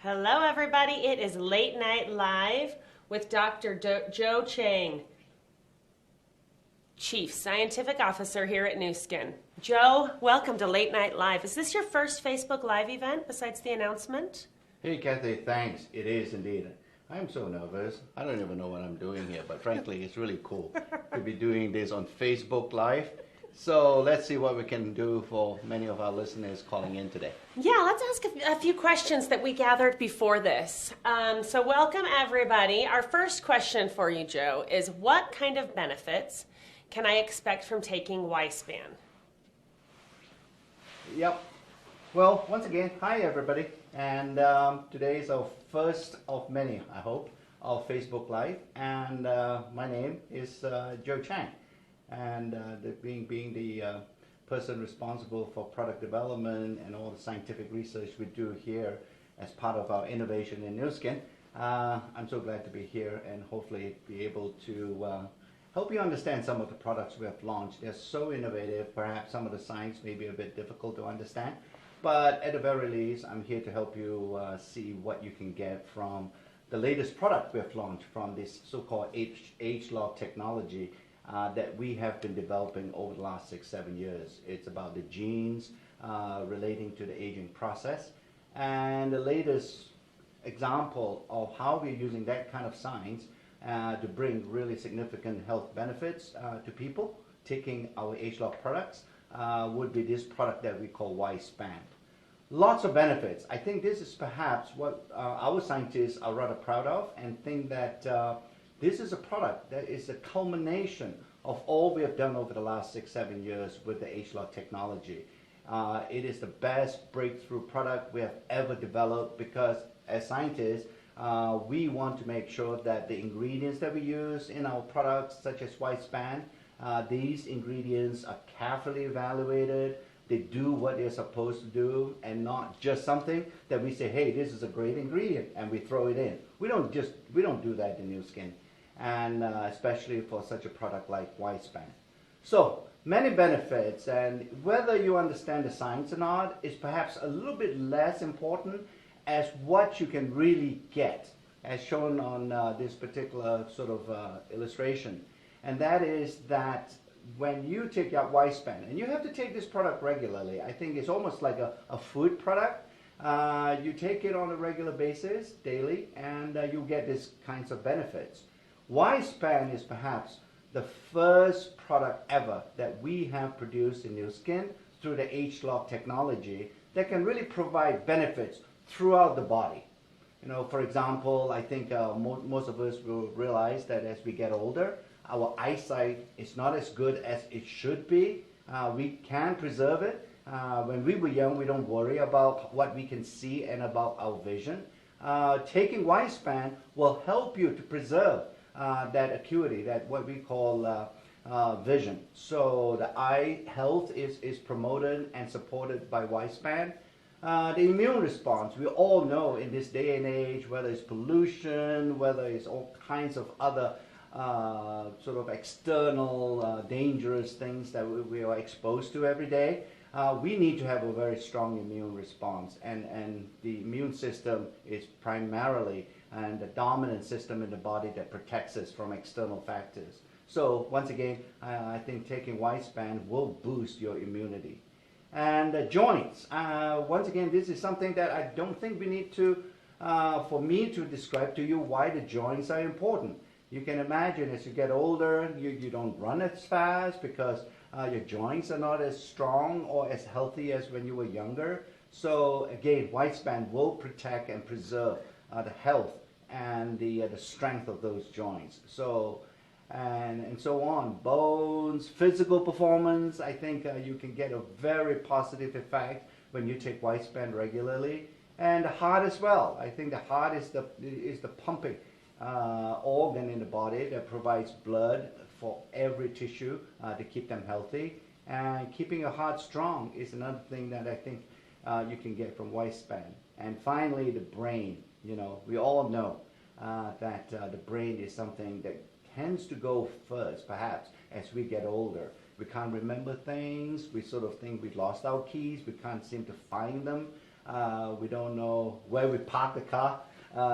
Hello, everybody. It is Late Night Live with Dr. Joe Chang, Chief Scientific Officer here at Nu Skin. Joe, welcome to Late Night Live. Is this your first Facebook Live event besides the announcement? Hey, Kathy, thanks. It is indeed. I'm so nervous. I don't even know what I'm doing here, but frankly, it's really cool to be doing this on Facebook Live. So let's see what we can do for many of our listeners calling in today. Yeah, let's ask a few questions that we gathered before this. So welcome, everybody. Our first question for you, Joe, is what kind of benefits can I expect from taking Y-Span? Yep. Well, once again, hi, everybody. And today is our first of many, I hope, of Facebook Live. And my name is Joe Chang. And being the person responsible for product development and all the scientific research we do here as part of our innovation in Nu Skin, I'm so glad to be here and hopefully be able to help you understand some of the products we have launched. They're so innovative, perhaps some of the science may be a bit difficult to understand, but at the very least, I'm here to help you see what you can get from the latest product we have launched from this so-called ageLOC technology that we have been developing over the last 6-7 years. It's about the genes relating to the aging process, and the latest example of how we're using that kind of science to bring really significant health benefits to people taking our ageLOC products would be this product that we call Y-Span. Lots of benefits. I think this is perhaps what our scientists are rather proud of, and think that this is a product that is a culmination of all we have done over the last 6-7 years with the ageLOC technology. It is the best breakthrough product we have ever developed because as scientists, we want to make sure that the ingredients that we use in our products, such as Y-Span, these ingredients are carefully evaluated. They do what they're supposed to do, and not just something that we say, hey, this is a great ingredient, and we throw it in. We don't do that in Nu Skin, and especially for such a product like Y-Span. So many benefits, and whether you understand the science or not is perhaps a little bit less important as what you can really get, as shown on this particular sort of illustration. And that is that when you take your Y-Span, and you have to take this product regularly, I think it's almost like a food product. You take it on a regular basis, daily, and you get these kinds of benefits. Y-Span is perhaps the first product ever that we have produced in Nu Skin through the ageLOC technology that can really provide benefits throughout the body. You know, for example, I think most of us will realize that as we get older, our eyesight is not as good as it should be. We can preserve it. When we were young, we don't worry about what we can see and about our vision. Taking Y-Span will help you to preserve that acuity, that what we call vision. So the eye health is promoted and supported by Y-Span. The immune response, we all know in this day and age, whether it's pollution, whether it's all kinds of other sort of external dangerous things that we are exposed to every day, we need to have a very strong immune response, and the immune system is primarily and the dominant system in the body that protects us from external factors. So once again, I think taking Y-Span will boost your immunity. And joints, once again, this is something that I don't think we need to, for me to describe to you why the joints are important. You can imagine as you get older, you don't run as fast because your joints are not as strong or as healthy as when you were younger. So again, Y-Span will protect and preserve the health and the strength of those joints. So, and so on. Bones, physical performance, I think you can get a very positive effect when you take Y-Span regularly. And the heart as well. I think the heart is the pumping organ in the body that provides blood for every tissue to keep them healthy. And keeping your heart strong is another thing that I think you can get from Y-Span. And finally, the brain. You know, we all know that the brain is something that tends to go first, perhaps, as we get older. We can't remember things. We sort of think we've lost our keys. We can't seem to find them. We don't know where we park the car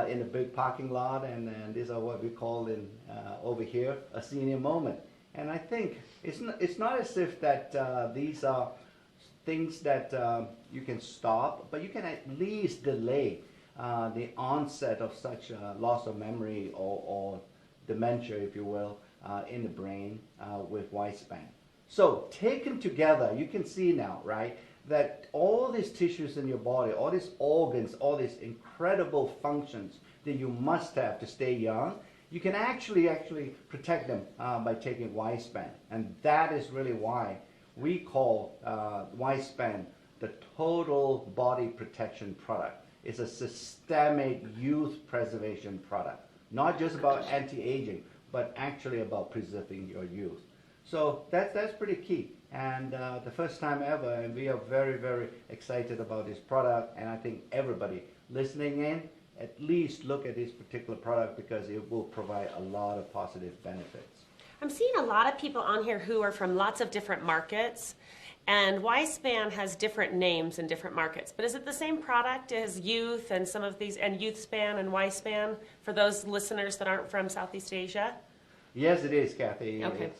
in a big parking lot, and these are what we call over here a senior moment. And I think it's not as if that these are things that you can stop, but you can at least delay the onset of such loss of memory or dementia, if you will, in the brain with Wispan. So taken together, you can see now, right, that all these tissues in your body, all these organs, all these incredible functions that you must have to stay young, you can actually protect them by taking Wispan. And that is really why we call Wispan the total body protection product. It's a systemic youth preservation product. Not just about anti-aging, but actually about preserving your youth. So that's pretty key. And the first time ever, and we are very, very excited about this product. And I think everybody listening in, at least look at this particular product because it will provide a lot of positive benefits. I'm seeing a lot of people on here who are from lots of different markets, and Wispan has different names in different markets. But is it the same product as Youth and some of these, and Youthspan and Wispan for those listeners that aren't from Southeast Asia? Yes, it is, Kathy. Okay.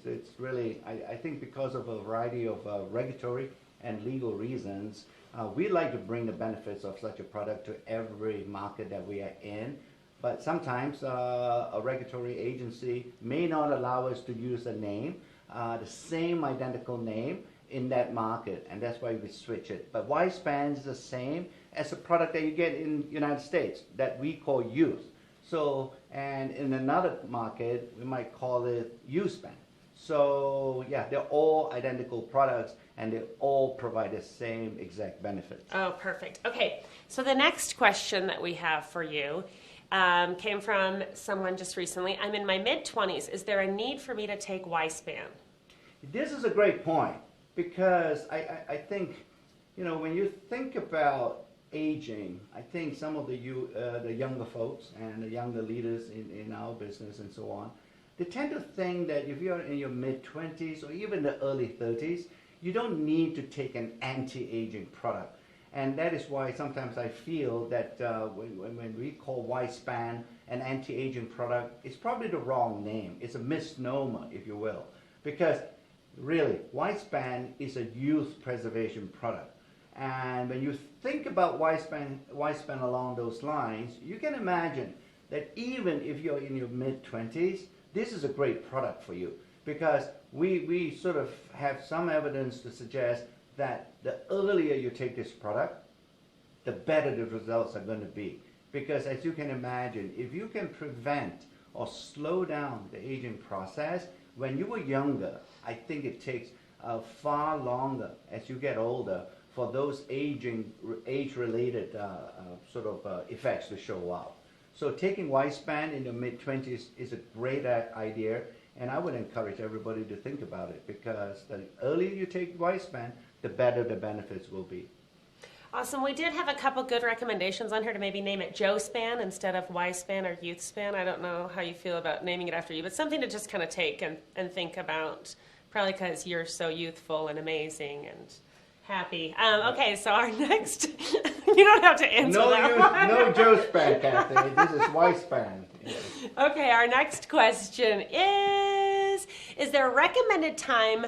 It's really, I think because of a variety of regulatory and legal reasons, we like to bring the benefits of such a product to every market that we are in. But sometimes a regulatory agency may not allow us to use a name, the same identical name in that market, and that's why we switch it. But Wispan is the same as a product that you get in the United States that we call Youth. So, and in another market, we might call it Youthspan. So, yeah, they're all identical products, and they all provide the same exact benefits. Oh, perfect. Okay, so the next question that we have for you came from someone just recently. I'm in my mid-20s. Is there a need for me to take Wispan? This is a great point because I think, you know, when you think about aging, I think some of the younger folks and the younger leaders in our business and so on, they tend to think that if you're in your mid-20s or even the early 30s, you don't need to take an anti-aging product. And that is why sometimes I feel that when we call Wispan an anti-aging product, it's probably the wrong name. It's a misnomer, if you will. Because really, Wispan is a youth preservation product. And when you think about Wispan along those lines, you can imagine that even if you're in your mid-20s, this is a great product for you. Because we sort of have some evidence to suggest that the earlier you take this product, the better the results are going to be. Because as you can imagine, if you can prevent or slow down the aging process, when you were younger, I think it takes far longer as you get older for those age-related effects to show up. So taking Wispan in the mid-20s is a great idea, and I would encourage everybody to think about it because the earlier you take Wispan, the better the benefits will be. Awesome. We did have a couple good recommendations on here to maybe name it Joe-Span instead of Wispan or Youthspan. I don't know how you feel about naming it after you, but something to just kind of take and think about, probably because you're so youthful and amazing and happy. Okay, so our next, you don't have to answer that one. No Joe-Span, Kathy. This is Wispan. Okay, our next question is there a recommended time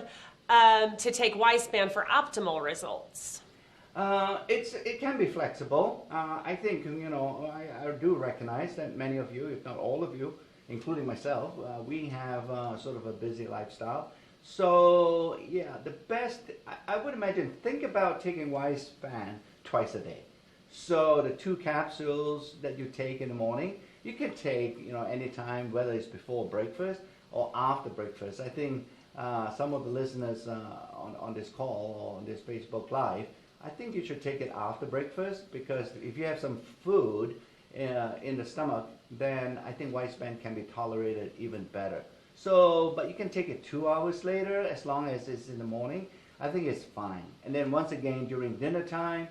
to take Wispan for optimal results? It can be flexible. I think, you know, I do recognize that many of you, if not all of you, including myself, we have sort of a busy lifestyle. So, yeah, the best, I would imagine, think about taking Wispan twice a day. So the 2 capsules that you take in the morning, you can take, you know, anytime, whether it's before breakfast or after breakfast. I think some of the listeners on this call or on this Facebook Live, I think you should take it after breakfast because if you have some food in the stomach, then I think Wispan can be tolerated even better. So, but you can take it 2 hours later as long as it's in the morning. I think it's fine. And then once again during dinner time,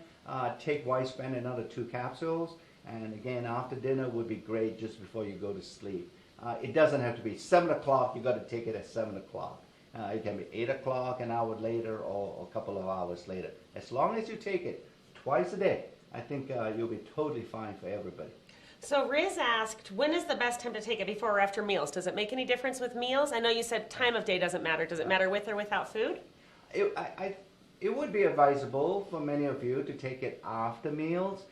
take Wispan another 2 capsules. And again, after dinner would be great just before you go to sleep. It doesn't have to be 7 o'clock. You got to take it at 7 o'clock. It can be 8 o'clock, an hour later, or a couple of hours later. As long as you take it twice a day, I think you'll be totally fine for everybody. So Riz asked, when is the best time to take it, before or after meals? Does it make any difference with meals? I know you said time of day doesn't matter. Does it matter with or without food? It would be advisable for many of you to take it after meals.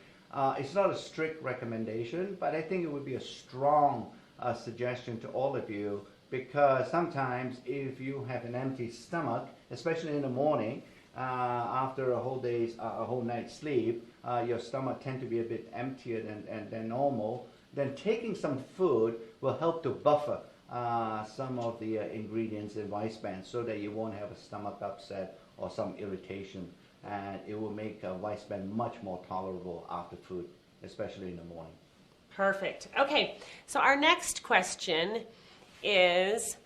It's not a strict recommendation, but I think it would be a strong suggestion to all of you, because sometimes if you have an empty stomach, especially in the morning, after a whole night's sleep, your stomach tends to be a bit emptier than normal. Then taking some food will help to buffer some of the ingredients in Wispan, so that you won't have a stomach upset or some irritation, and it will make Wispan much more tolerable after food, especially in the morning. Perfect. Okay, so our next question is,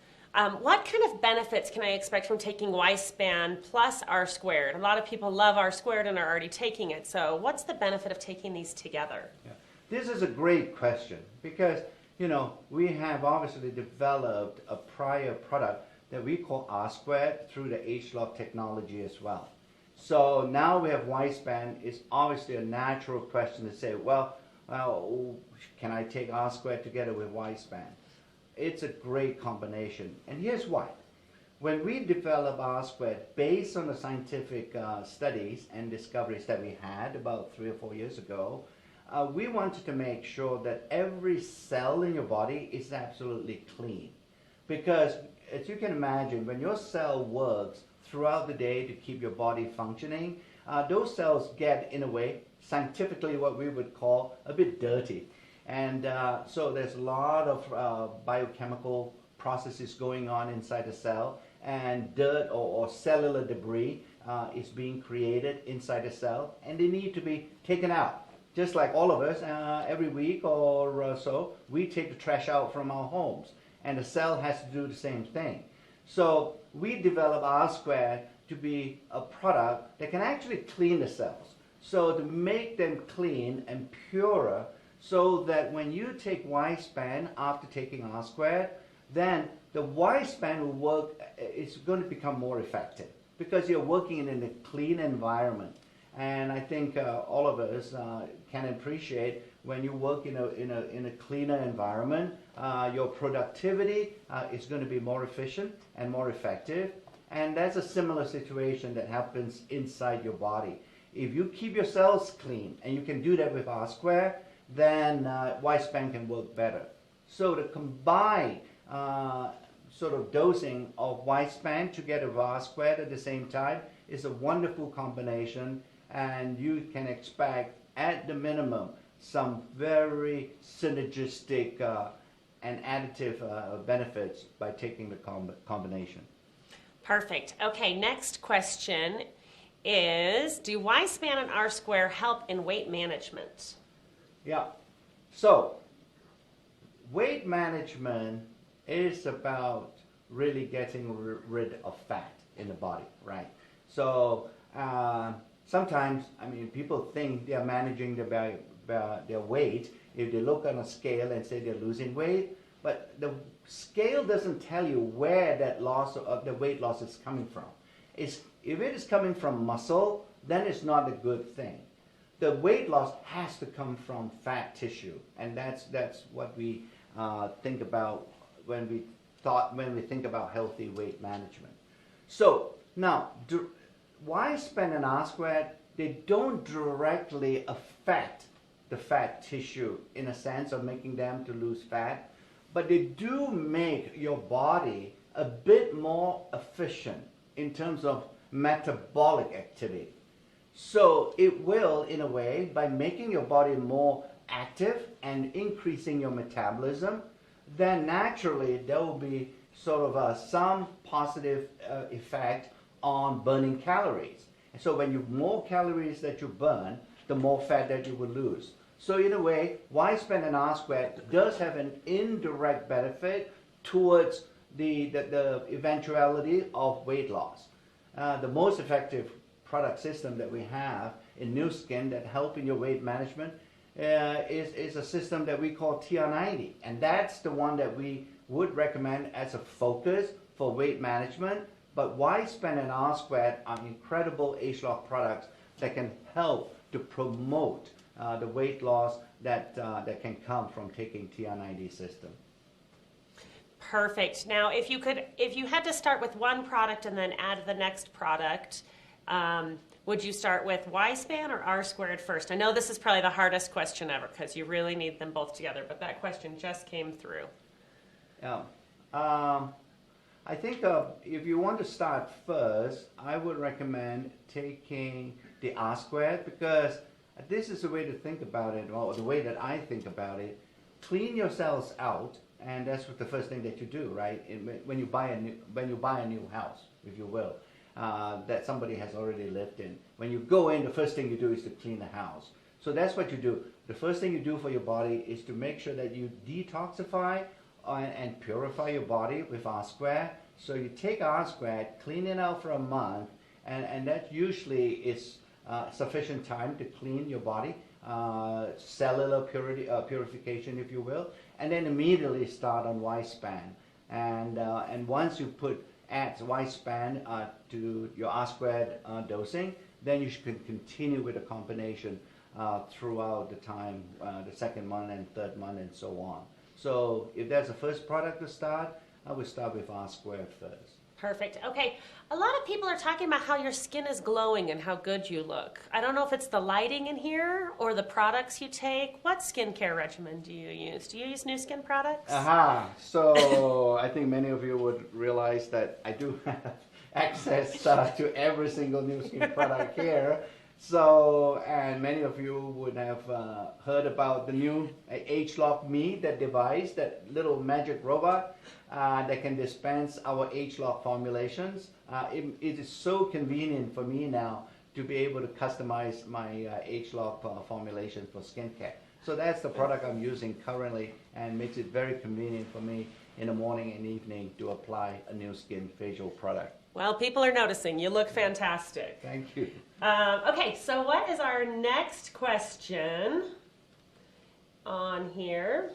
what kind of benefits can I expect from taking Wispan plus R squared? A lot of people love R squared and are already taking it, so what's the benefit of taking these together? Yeah. This is a great question, because we have obviously developed a prior product that we call R squared through the ageLOC technology as well. So now we have Wispan. It's obviously a natural question to say, well, can I take R squared together with Wispan? It's a great combination, and here's why. When we develop R squared based on the scientific studies and discoveries that we had about 3 or 4 years ago, we wanted to make sure that every cell in your body is absolutely clean. Because as you can imagine, when your cell works throughout the day to keep your body functioning, those cells get, in a way, scientifically what we would call a bit dirty. And so there's a lot of biochemical processes going on inside the cell, and dirt or cellular debris is being created inside the cell, and they need to be taken out. Just like all of us, every week or so, we take the trash out from our homes, and the cell has to do the same thing. So we develop R squared to be a product that can actually clean the cells, so to make them clean and purer, so that when you take Wispan after taking R squared, then the Wispan will work, it's going to become more effective, because you're working in a clean environment. And I think all of us can appreciate when you work in a cleaner environment, your productivity is going to be more efficient and more effective. And that's a similar situation that happens inside your body. If you keep your cells clean, and you can do that with R squared, then Wispan can work better. So the combined sort of dosing of Wispan together with R squared at the same time is a wonderful combination, and you can expect, at the minimum, some very synergistic and additive benefits by taking the combination. Perfect. Okay, next question is, do Wispan and R squared help in weight management? Yeah. So, weight management is about really getting rid of fat in the body, right? So, sometimes, people think they are managing their weight if they look on a scale and say they're losing weight, but the scale doesn't tell you where that the weight loss is coming from. If it is coming from muscle, then it's not a good thing. The weight loss has to come from fat tissue, and that's what we think about when we think about healthy weight management. So now, Wispan and R squared, they don't directly affect the fat tissue in a sense of making them to lose fat, but they do make your body a bit more efficient in terms of metabolic activity. So it will, in a way, by making your body more active and increasing your metabolism, then naturally there will be sort of some positive effect on burning calories. And so when you more calories that you burn, the more fat that you will lose. So in a way, Wispan and R squared does have an indirect benefit towards the eventuality of weight loss. The most effective product system that we have in Nu Skin that help in your weight management is a system that we call TR90, and that's the one that we would recommend as a focus for weight management. But Wispan and R squared are incredible ageLOC products that can help to promote the weight loss that can come from taking TR90 system. Perfect. Now, if you had to start with one product and then add the next product, would you start with Y-span or R-squared first? I know this is probably the hardest question ever because you really need them both together, but that question just came through. Yeah. I think if you want to start first, I would recommend taking the R-squared, because this is the way to think about it, or the way that I think about it. Clean your cells out, and that's what the first thing that you do, right? When you buy a new house, if you will, that somebody has already lived in. When you go in, the first thing you do is to clean the house. So that's what you do. The first thing you do for your body is to make sure that you detoxify and purify your body with R-squared. So you take R-squared, clean it out for a month, and that usually is sufficient time to clean your body, cellular purification, if you will, and then immediately start on Y-span. And once you add Y-span to your R-squared dosing, then you should continue with a combination throughout the time, the second month and third month and so on. So if that's the first product to start, I would start with R-squared first. Perfect. Okay. A lot of people are talking about how your skin is glowing and how good you look. I don't know if it's the lighting in here or the products you take. What skincare regimen do you use? Do you use Nu Skin products? Aha. So I think many of you would realize that I do have access to every single Nu Skin product here. So, and many of you would have heard about the new ageLOC Me, that device, that little magic robot that can dispense our ageLOC formulations. It is so convenient for me now to be able to customize my ageLOC formulation for skincare. So that's the product I'm using currently, and makes it very convenient for me in the morning and evening to apply a Nu Skin facial product. Well, people are noticing. You look fantastic. Thank you. Okay, so what is our next question on here?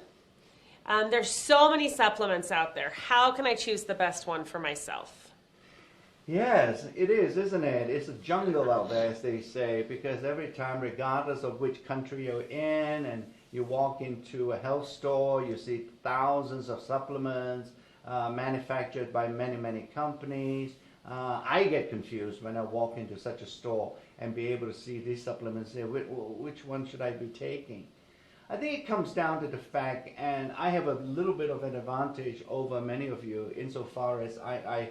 There's so many supplements out there. How can I choose the best one for myself? Yes, it is, isn't it? It's a jungle out there, as they say, because every time, regardless of which country you're in, and you walk into a health store, you see thousands of supplements manufactured by many, many companies. I get confused when I walk into such a store and be able to see these supplements and say, which one should I be taking? I think it comes down to the fact, and I have a little bit of an advantage over many of you insofar as I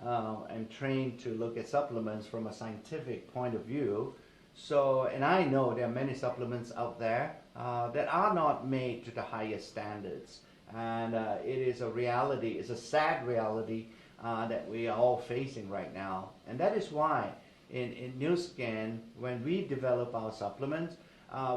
am trained to look at supplements from a scientific point of view. So, and I know there are many supplements out there that are not made to the highest standards. And it is a reality, it's a sad reality that we are all facing right now. And that is why in Nu Skin, when we develop our supplements,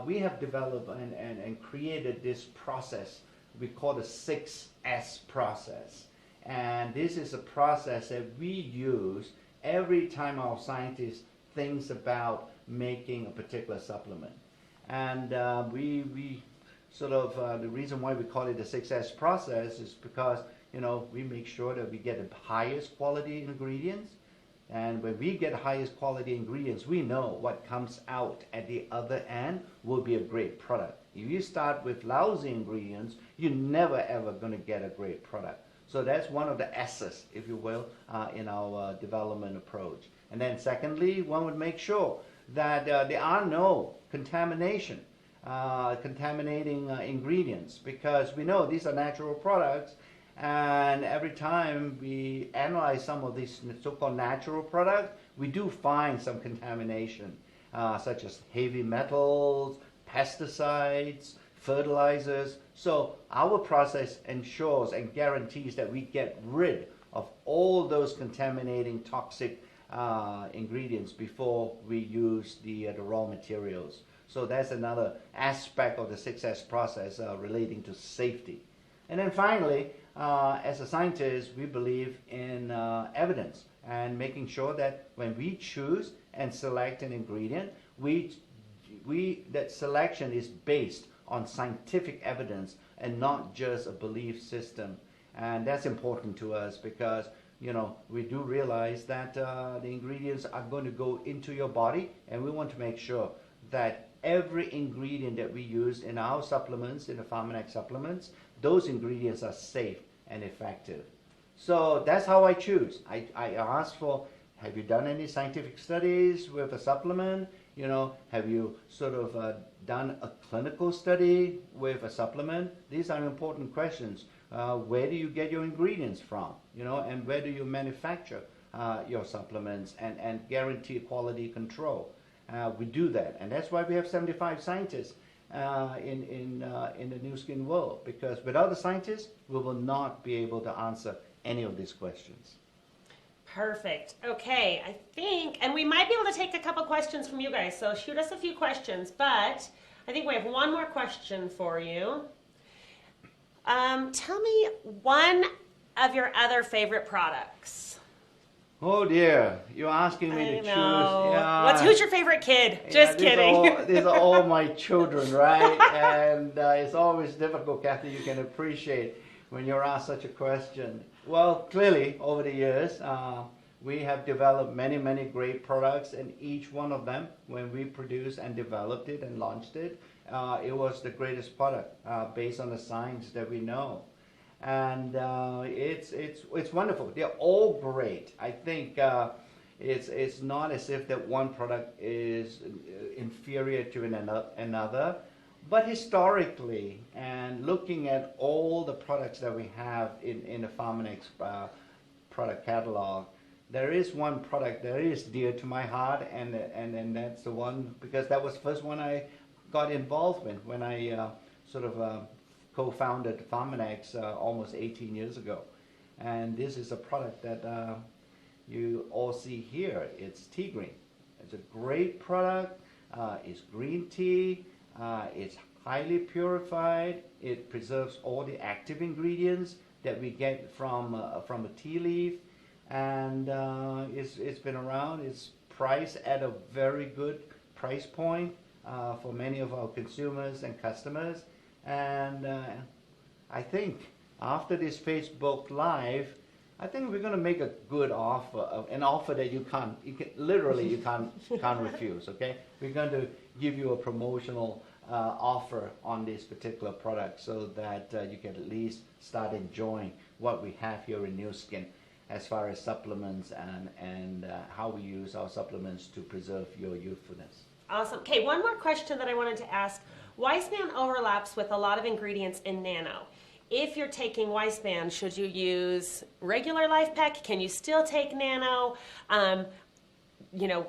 we have developed and created this process we call the 6S process. And this is a process that we use every time our scientist thinks about making a particular supplement. And we sort of, the reason why we call it the 6S process is because, you know, we make sure that we get the highest quality ingredients. And when we get highest quality ingredients, we know what comes out at the other end will be a great product. If you start with lousy ingredients, you're never ever going to get a great product. So that's one of the S's, if you will, in our development approach. And then secondly, one would make sure that there are no contaminating ingredients, because we know these are natural products. And every time we analyze some of these so-called natural products, we do find some contamination, such as heavy metals, pesticides, fertilizers. So our process ensures and guarantees that we get rid of all those contaminating toxic ingredients before we use the raw materials. So that's another aspect of the 6S process relating to safety. And then finally, as a scientist, we believe in evidence and making sure that when we choose and select an ingredient, that selection is based on scientific evidence and not just a belief system. And that's important to us because, you know, we do realize that the ingredients are going to go into your body, and we want to make sure that every ingredient that we use in our supplements, in the Pharmanex supplements, those ingredients are safe and effective. So that's how I choose. I ask for, have you done any scientific studies with a supplement? You know, have you sort of done a clinical study with a supplement? These are important questions. Where do you get your ingredients from? You know, and where do you manufacture your supplements and guarantee quality control? We do that, and that's why we have 75 scientists in the new skin world, because without the scientists, we will not be able to answer any of these questions. Perfect. Okay, I think, and we might be able to take a couple questions from you guys, so shoot us a few questions, but I think we have one more question for you. Tell me one of your other favorite products. Oh dear, you're asking me to choose. Yeah. Who's your favorite kid? Just kidding. These are all my children, right? And it's always difficult, Kathy, you can appreciate when you're asked such a question. Well, clearly, over the years, we have developed many, many great products, and each one of them, when we produced and developed it and launched it, it was the greatest product based on the science that we know. And it's wonderful. They're all great. I think it's not as if that one product is inferior to another. But historically, and looking at all the products that we have in the Pharmanex product catalog, there is one product that is dear to my heart, and that's the one, because that was the first one I got involved with when I sort of co-founded Pharmanex almost 18 years ago. And this is a product that you all see here. It's tea green. It's a great product. It's green tea. It's highly purified. It preserves all the active ingredients that we get from a tea leaf, and it's been around. It's priced at a very good price point for many of our consumers and customers. And I think after this Facebook Live, I think we're going to make a good offer, an offer that you can't refuse. Okay, we're going to give you a promotional offer on this particular product, so that you can at least start enjoying what we have here in Nu Skin as far as supplements and how we use our supplements to preserve your youthfulness. Awesome. Okay, one more question that I wanted to ask. Weissman overlaps with a lot of ingredients in Nano. If you're taking Weissman, should you use regular Life Pack? Can you still take Nano? You know,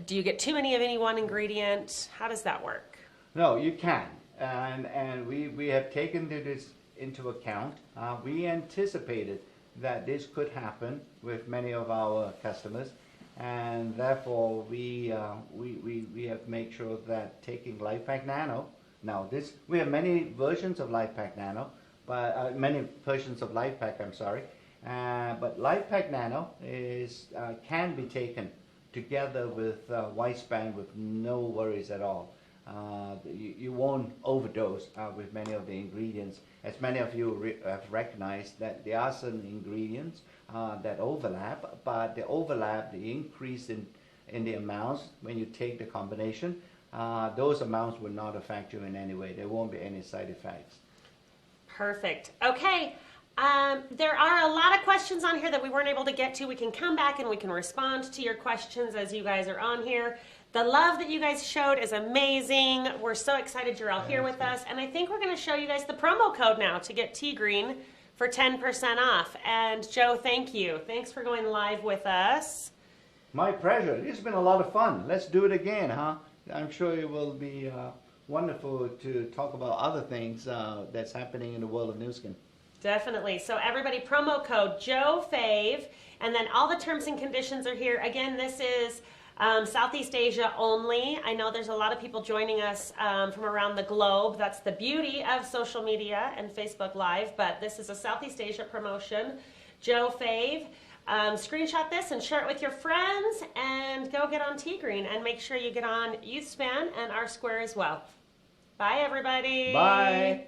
do you get too many of any one ingredient? How does that work? No, you can, and we have taken this into account. We anticipated that this could happen with many of our customers, and therefore we have made sure that taking Life Pack Nano. Now we have many versions of Life Pack Nano, but many versions of Life Pack. I'm sorry, but Life Pack Nano can be taken together with Weissman with no worries at all. You won't overdose with many of the ingredients. As many of you have recognized that there are certain ingredients that overlap, but the increase in the amounts when you take the combination, those amounts will not affect you in any way. There won't be any side effects. Perfect. Okay. There are a lot of questions on here that we weren't able to get to. We can come back and we can respond to your questions as you guys are on here. The love that you guys showed is amazing. We're so excited you're all here with us. And I think we're going to show you guys the promo code now to get Tea Green for 10% off. And Joe, thank you. Thanks for going live with us. My pleasure. It's been a lot of fun. Let's do it again, huh? I'm sure it will be wonderful to talk about other things that's happening in the world of Nu Skin. Definitely. So everybody, promo code JOEFAVE, and then all the terms and conditions are here. Again, this is Southeast Asia only. I know there's a lot of people joining us from around the globe. That's the beauty of social media and Facebook Live, but this is a Southeast Asia promotion. JOEFAVE. Screenshot this and share it with your friends, and go get on Tea Green, and make sure you get on YouthSpan and R Square as well. Bye, everybody. Bye.